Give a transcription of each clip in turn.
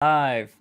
Live.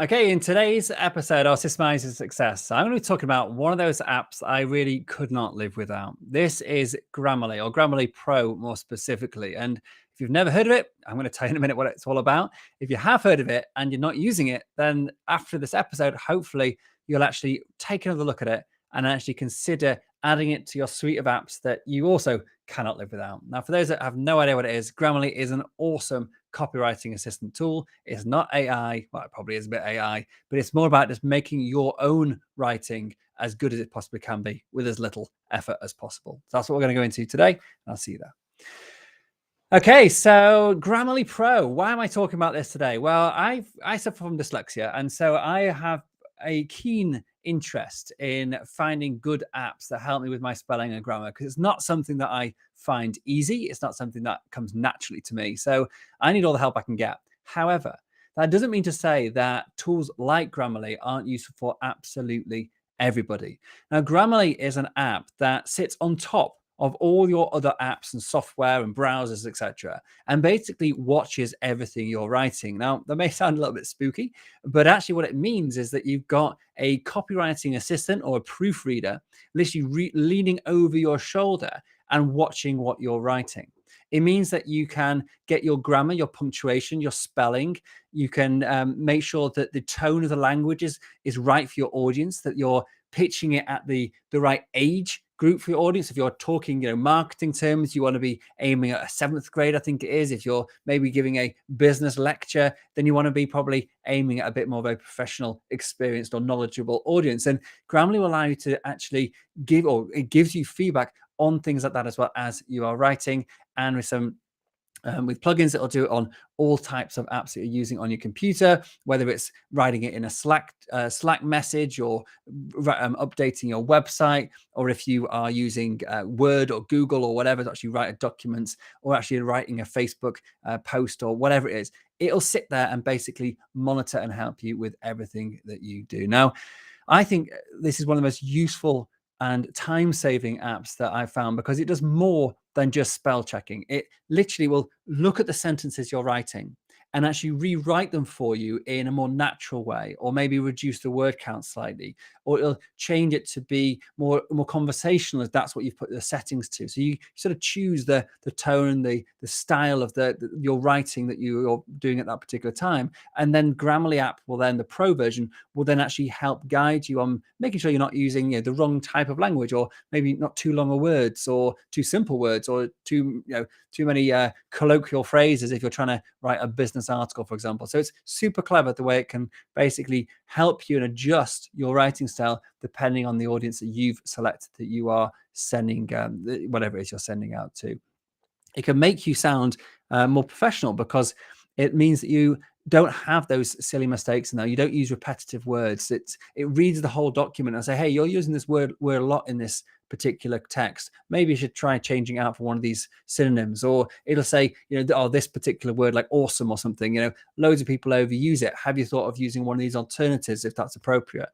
Okay, in today's episode of Systemizing Success, I'm going to be talking about one of those apps I really could not live without. This is Grammarly, or Grammarly Pro more specifically. And if you've never heard of it, I'm going to tell you in a minute what it's all about. If you have heard of it and you're not using it, then after this episode, hopefully you'll actually take another look at it and actually consider adding it to your suite of apps that you also cannot live without. Now, for those that have no idea what it is, Grammarly is an awesome copywriting assistant tool. It's not AI. Well, it probably is a bit AI, but it's more about just making your own writing as good as it possibly can be with as little effort as possible. So that's what we're going to go into today, and I'll see you there. Okay, so Grammarly Pro. Why am I talking about this today? Well, I suffer from dyslexia, and so I have a keen interest in finding good apps that help me with my spelling and grammar, because it's not something that I find easy. It's not something that comes naturally to me. So I need all the help I can get. However, that doesn't mean to say that tools like Grammarly aren't useful for absolutely everybody. Now, Grammarly is an app that sits on top of all your other apps and software and browsers, etc., and basically watches everything you're writing. Now, that may sound a little bit spooky, but actually what it means is that you've got a copywriting assistant or a proofreader literally leaning over your shoulder and watching what you're writing. It means that you can get your grammar, your punctuation, your spelling. You can make sure that the tone of the language is right for your audience, that you're pitching it at the right age group for your audience. If you're talking, marketing terms, you want to be aiming at a 7th grade, I think it is. If you're maybe giving a business lecture, then you want to be probably aiming at a bit more of a professional, experienced or knowledgeable audience. And Grammarly will allow you to actually it gives you feedback on things like that as well as you are writing, and with some with plugins, it'll do it on all types of apps that you're using on your computer, whether it's writing it in a Slack message, or updating your website, or if you are using Word or Google or whatever to actually write a document, or actually writing a Facebook post or whatever it is, it'll sit there and basically monitor and help you with everything that you do. Now, I think this is one of the most useful and time-saving apps that I've found, because it does more than just spell checking. It literally will look at the sentences you're writing and actually rewrite them for you in a more natural way, or maybe reduce the word count slightly, or it'll change it to be more conversational if that's what you've put the settings to. So you sort of choose the tone, the style of your writing that you're doing at that particular time. And then Grammarly app will then, the Pro version, will then actually help guide you on making sure you're not using the wrong type of language, or maybe not too long words, or too simple words, or too many colloquial phrases if you're trying to write a business article, for example. So it's super clever the way it can basically help you and adjust your writing style depending on the audience that you've selected that you are sending whatever it is you're sending out to. It can make you sound more professional, because it means that you don't have those silly mistakes in there. You don't use repetitive words. It reads the whole document and say, hey, you're using this word a lot in this particular text. Maybe you should try changing out for one of these synonyms. Or it'll say, this particular word, like awesome or something, loads of people overuse it. Have you thought of using one of these alternatives if that's appropriate?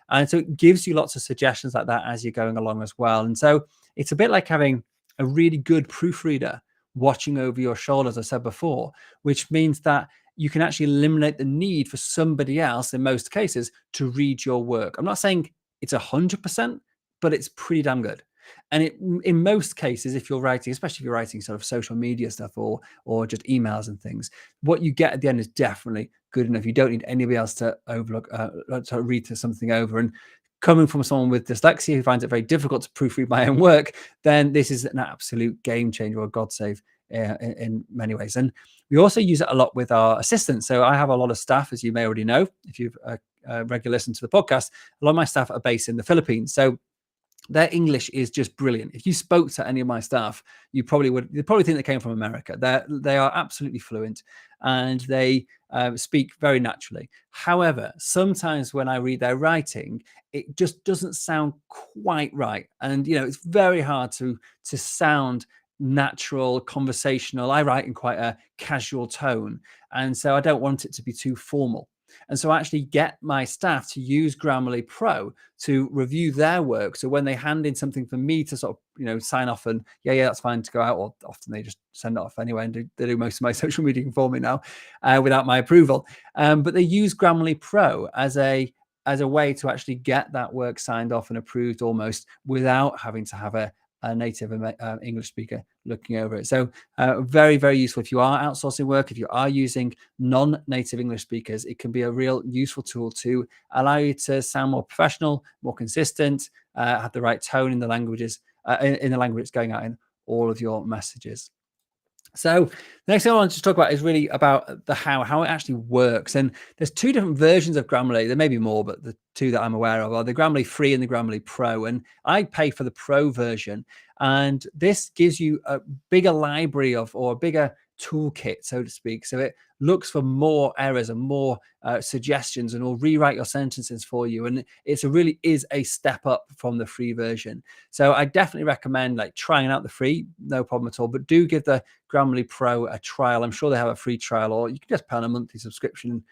And so it gives you lots of suggestions like that as you're going along as well. And so it's a bit like having a really good proofreader watching over your shoulder, as I said before, which means that you can actually eliminate the need for somebody else, in most cases, to read your work. I'm not saying it's 100%, but it's pretty damn good. And in most cases, if you're writing, especially if you're writing sort of social media stuff or just emails and things, what you get at the end is definitely good enough. You don't need anybody else to overlook, to read something over. And coming from someone with dyslexia who finds it very difficult to proofread my own work, then this is an absolute game changer, or God save, in many ways. And we also use it a lot with our assistants. So I have a lot of staff, as you may already know, if you've regularly listened to the podcast. A lot of my staff are based in the Philippines. So their English is just brilliant. If you spoke to any of my staff, you'd probably think they came from America. They are absolutely fluent, and they speak very naturally. However, sometimes when I read their writing, it just doesn't sound quite right. And, it's very hard to sound natural, conversational. I write in quite a casual tone. And so I don't want it to be too formal. And so I actually get my staff to use Grammarly Pro to review their work. So when they hand in something for me to sort of, sign off and yeah, that's fine to go out, or often they just send it off anyway and they do most of my social media for me now without my approval. But they use Grammarly Pro as a way to actually get that work signed off and approved almost without having to have a native English speaker looking over it. So very, very useful if you are outsourcing work, if you are using non-native English speakers, it can be a real useful tool to allow you to sound more professional, more consistent, have the right tone in the languages, in the language it's going out in all of your messages. So the next thing I want to talk about is really about the how it actually works. And there's two different versions of Grammarly. There may be more, but the two that I'm aware of are the Grammarly Free and the Grammarly Pro. And I pay for the Pro version. And this gives you a bigger library or a bigger toolkit, so to speak. So it looks for more errors and more suggestions and will rewrite your sentences for you. And it really is a step up from the free version. So I definitely recommend trying out the free, no problem at all, but do give the Grammarly Pro a trial. I'm sure they have a free trial, or you can just pay on a monthly subscription,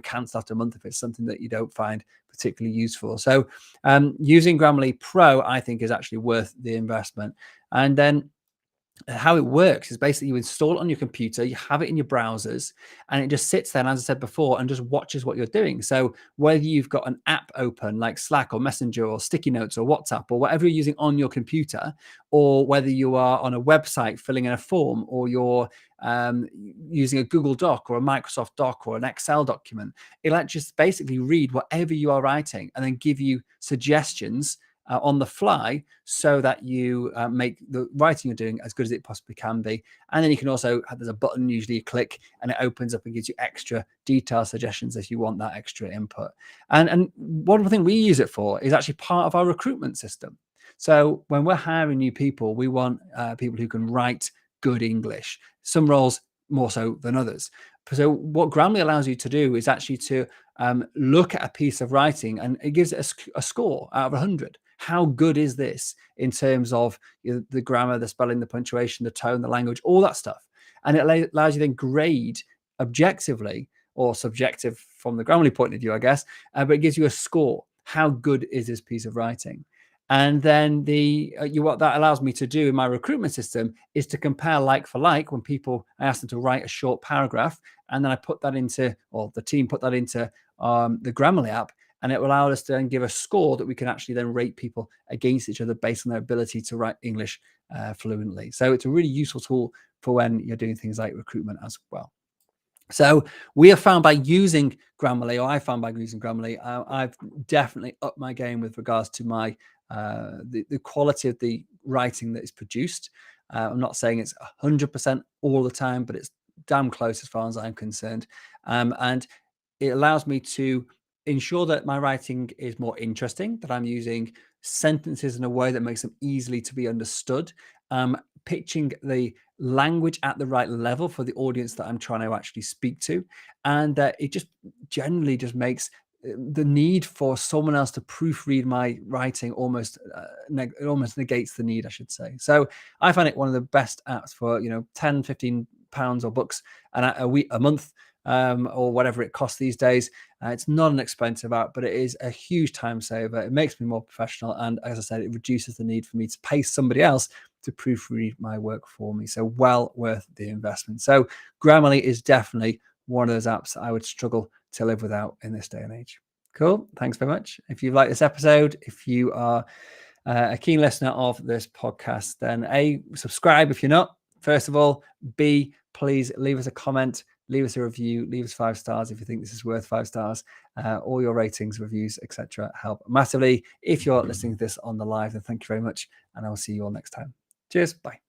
cancel after a month if it's something that you don't find particularly useful. So using Grammarly Pro, I think, is actually worth the investment. And then how it works is basically you install it on your computer, you have it in your browsers, and it just sits there, and as I said before, and just watches what you're doing. So whether you've got an app open like Slack or Messenger or Sticky Notes or WhatsApp or whatever you're using on your computer, or whether you are on a website filling in a form, or you're using a Google Doc or a Microsoft Doc or an Excel document, it'll just basically read whatever you are writing and then give you suggestions on the fly, so that you make the writing you're doing as good as it possibly can be. And then you can also, there's a button usually you click and it opens up and gives you extra detailed suggestions if you want that extra input. And one thing we use it for is actually part of our recruitment system. So when we're hiring new people, we want people who can write good English. Some roles more so than others. So what Grammarly allows you to do is actually to look at a piece of writing, and it gives it a score out of 100. How good is this in terms of the grammar, the spelling, the punctuation, the tone, the language, all that stuff? And it allows you then grade objectively, or subjective from the Grammarly point of view, I guess, but it gives you a score. How good is this piece of writing? And then what that allows me to do in my recruitment system is to compare like for like. When I ask them to write a short paragraph, and then I put that into, or the team put that into the Grammarly app, and it will allow us to then give a score that we can actually then rate people against each other based on their ability to write English fluently. So it's a really useful tool for when you're doing things like recruitment as well. So we have found by using Grammarly, or I found by using Grammarly, I've definitely upped my game with regards to my the quality of the writing that is produced. I'm not saying it's 100% all the time, but it's damn close as far as I'm concerned. And it allows me to ensure that my writing is more interesting, that I'm using sentences in a way that makes them easily to be understood, pitching the language at the right level for the audience that I'm trying to actually speak to. And it just generally just makes the need for someone else to proofread my writing almost it almost negates the need, I should say. So I find it one of the best apps for 10, 15 pounds or bucks a month, or whatever it costs these days. It's not an expensive app, but it is a huge time saver. It makes me more professional, and as I said, it reduces the need for me to pay somebody else to proofread my work for me. So well worth the investment. So Grammarly is definitely one of those apps I would struggle to live without in this day and age. Cool. Thanks very much. If you like this episode, if you are a keen listener of this podcast, then A, subscribe if you're not, first of all. B, please leave us a comment, leave us a review, leave us 5 stars if you think this is worth 5 stars. All your ratings, reviews, etc. help massively. If you're listening to this on the live, then thank you very much, and I will see you all next time. Cheers. Bye.